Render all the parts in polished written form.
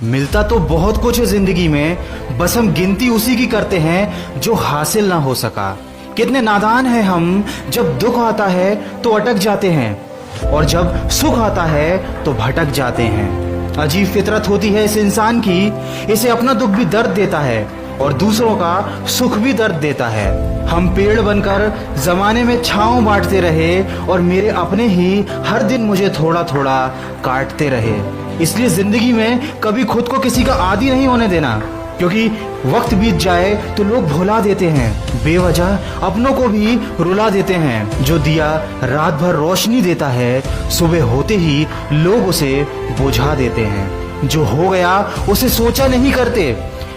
मिलता तो बहुत कुछ है जिंदगी में, बस हम गिनती उसी की करते हैं जो हासिल ना हो सका। कितने नादान हैं हम, जब दुख आता है तो अटक जाते हैं और जब सुख आता है तो भटक जाते हैं। अजीब फितरत होती है इस इंसान की, इसे अपना दुख भी दर्द देता है और दूसरों का सुख भी दर्द देता है। हम पेड़ बनकर जमाने में छांव बांटते रहे और मेरे अपने ही हर दिन मुझे थोड़ा थोड़ा काटते रहे। इसलिए जिंदगी में कभी खुद को किसी का आदी नहीं होने देना, क्योंकि वक्त बीत जाए तो लोग भुला देते हैं, बेवजह अपनों को भी रुला देते हैं। जो दिया रात भर रोशनी देता है, सुबह होते ही लोग उसे बुझा देते हैं। जो हो गया उसे सोचा नहीं करते,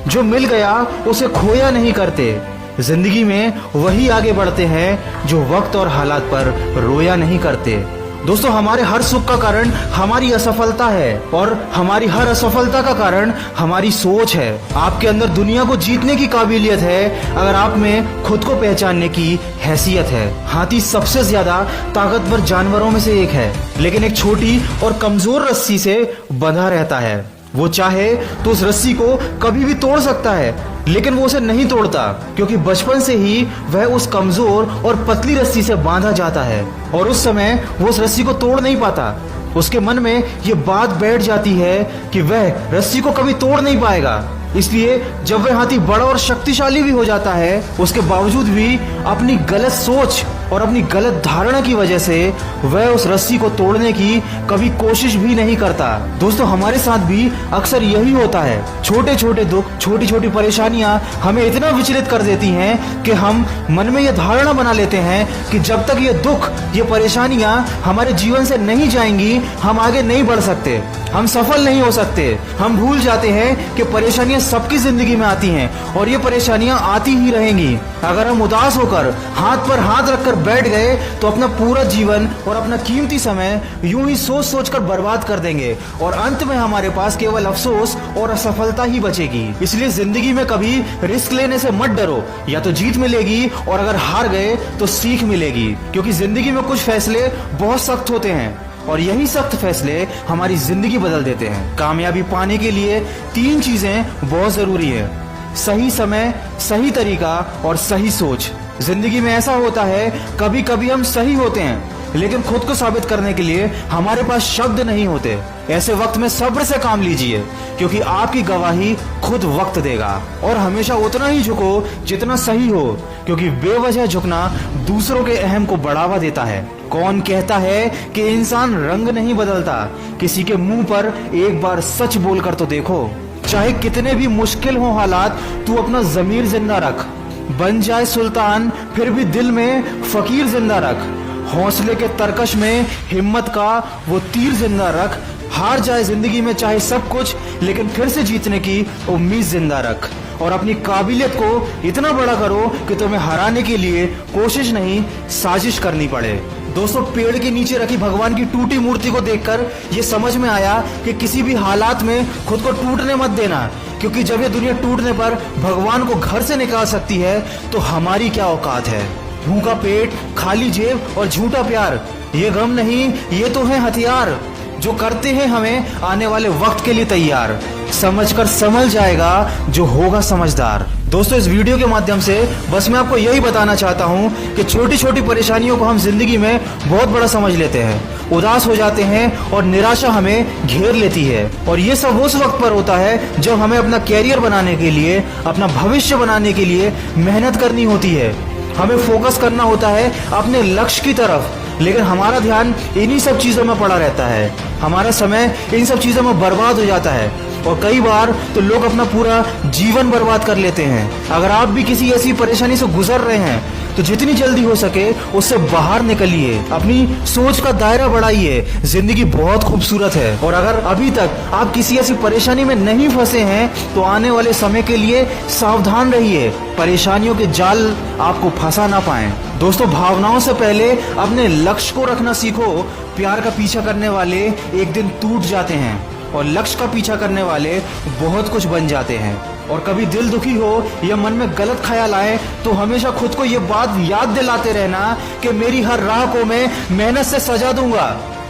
जो मिल गया उसे खोया नहीं करते। जिंदगी में वही आगे बढ़ते हैं जो वक्त और हालात पर रोया नहीं करते। दोस्तों, हमारे हर सुख का कारण हमारी असफलता है और हमारी हर असफलता का कारण हमारी सोच है। आपके अंदर दुनिया को जीतने की काबिलियत है अगर आप में खुद को पहचानने की हैसियत है। हाथी सबसे ज्यादा ताकतवर जानवरों में से एक है, लेकिन एक छोटी और कमजोर रस्सी से बंधा रहता है। वो चाहे तो उस रस्सी को कभी भी तोड़ सकता है, लेकिन वो उसे नहीं तोड़ता, क्योंकि बचपन से ही वह उस कमजोर और पतली रस्सी से बांधा जाता है और उस समय वो उस रस्सी को तोड़ नहीं पाता। उसके मन में ये बात बैठ जाती है कि वह रस्सी को कभी तोड़ नहीं पाएगा। इसलिए जब वह हाथी बड़ा और शक्तिशाली भी हो जाता है, उसके बावजूद भी अपनी गलत सोच और अपनी गलत धारणा की वजह से वह उस रस्सी को तोड़ने की कभी कोशिश भी नहीं करता। दोस्तों, हमारे साथ भी अक्सर यही होता है। छोटे छोटे दुख, छोटी छोटी परेशानियां हमें इतना विचलित कर देती हैं कि हम मन में यह धारणा बना लेते हैं कि जब तक ये दुख, ये परेशानियां हमारे जीवन से नहीं जाएंगी, हम आगे नहीं बढ़ सकते, हम सफल नहीं हो सकते। हम भूल जाते हैं कि परेशानियां सबकी जिंदगी में आती हैं और ये परेशानियां आती ही रहेंगी। अगर हम उदास होकर हाथ पर हाथ रखकर बैठ गए तो अपना पूरा जीवन और अपना कीमती समय यूं ही सोच सोच कर बर्बाद कर देंगे और अंत में हमारे पास केवल अफसोस और असफलता ही बचेगी। इसलिए जिंदगी में कभी रिस्क लेने से मत डरो, या तो जीत मिलेगी और अगर हार गए तो सीख मिलेगी, क्योंकि जिंदगी में कुछ फैसले बहुत सख्त होते हैं और यही सख्त फैसले हमारी जिंदगी बदल देते हैं। कामयाबी पाने के लिए 3 चीजें बहुत जरूरी है: सही समय, सही तरीका और सही सोच। जिंदगी में ऐसा होता है, कभी कभी हम सही होते हैं लेकिन खुद को साबित करने के लिए हमारे पास शब्द नहीं होते। ऐसे वक्त में सब्र से काम लीजिए, क्योंकि आपकी गवाही खुद वक्त देगा। और हमेशा उतना ही झुको जितना सही हो, क्योंकि बेवजह झुकना दूसरों के अहम को बढ़ावा देता है। कौन कहता है कि इंसान रंग नहीं बदलता? किसी के मुंह पर एक बार सच बोलकर तो देखो। चाहे कितने भी मुश्किल हो हालात, तू अपना जमीर जिंदा रख। बन जाए सुल्तान फिर भी दिल में फकीर जिंदा रख। हौसले के तरकश में हिम्मत का वो तीर जिंदा रख। हार जाए जिंदगी में चाहे सब कुछ, लेकिन फिर से जीतने की उम्मीद जिंदा रख। और अपनी काबिलियत को इतना बड़ा करो कि तुम्हें हराने के लिए कोशिश नहीं, साजिश करनी पड़े। दोस्तों, पेड़ के नीचे रखी भगवान की टूटी मूर्ति को देखकर ये समझ में आया कि किसी भी हालात में खुद को टूटने मत देना, क्योंकि जब ये दुनिया टूटने पर भगवान को घर से निकाल सकती है तो हमारी क्या औकात है। भूखा पेट, खाली जेब और झूठा प्यार, ये गम नहीं, ये तो है हथियार जो करते हैं हमें आने वाले वक्त के लिए तैयार। समझकर संभल जाएगा जो होगा समझदार। दोस्तों, इस वीडियो के माध्यम से बस मैं आपको यही बताना चाहता हूँ कि छोटी छोटी परेशानियों को हम जिंदगी में बहुत बड़ा समझ लेते हैं, उदास हो जाते हैं और निराशा हमें घेर लेती है। और ये सब उस वक्त पर होता है जब हमें अपना कैरियर बनाने के लिए, अपना भविष्य बनाने के लिए मेहनत करनी होती है। हमें फोकस करना होता है अपने लक्ष्य की तरफ, लेकिन हमारा ध्यान इन्हीं सब चीजों में पड़ा रहता है। हमारा समय इन सब चीजों में बर्बाद हो जाता है और कई बार तो लोग अपना पूरा जीवन बर्बाद कर लेते हैं। अगर आप भी किसी ऐसी परेशानी से गुजर रहे हैं तो जितनी जल्दी हो सके उससे बाहर निकलिए, अपनी सोच का दायरा बढ़ाइए। जिंदगी बहुत खूबसूरत है और अगर अभी तक आप किसी ऐसी परेशानी में नहीं फंसे हैं तो आने वाले समय के लिए सावधान रहिए, परेशानियों के जाल आपको फंसा ना पाए। दोस्तों, भावनाओं से पहले अपने लक्ष्य को रखना सीखो। प्यार का पीछा करने वाले एक दिन टूट जाते हैं और लक्ष्य का पीछा करने वाले बहुत कुछ बन जाते हैं। और कभी दिल दुखी हो या मन में गलत ख्याल आए तो हमेशा खुद को ये बात याद दिलाते रहना कि मेरी हर राह को मैं मेहनत से सजा दूंगा।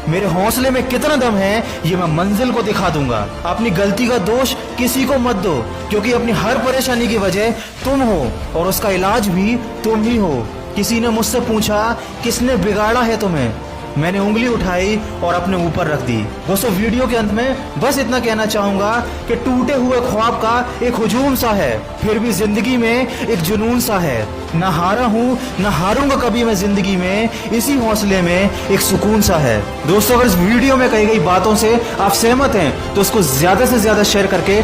मेरे हौसले में कितना दम है ये मैं मंजिल को दिखा दूंगा। अपनी गलती का दोष किसी को मत दो, क्योंकि अपनी हर परेशानी की वजह तुम हो और उसका इलाज भी तुम ही हो। किसी ने मुझसे पूछा किसने बिगाड़ा है तुम्हें, मैंने उंगली उठाई और अपने ऊपर रख दी। दोस्तों वीडियो के अंत में बस इतना कहना चाहूंगा कि टूटे हुए ख्वाब का एक हुजूम सा है, फिर भी जिंदगी में एक जुनून सा है। ना हारा हूं ना हारूंगा कभी मैं जिंदगी में, इसी हौसले में एक सुकून सा है। दोस्तों अगर इस वीडियो में कही गई बातों से आप सहमत हैं तो उसको ज्यादा से ज्यादा शेयर करके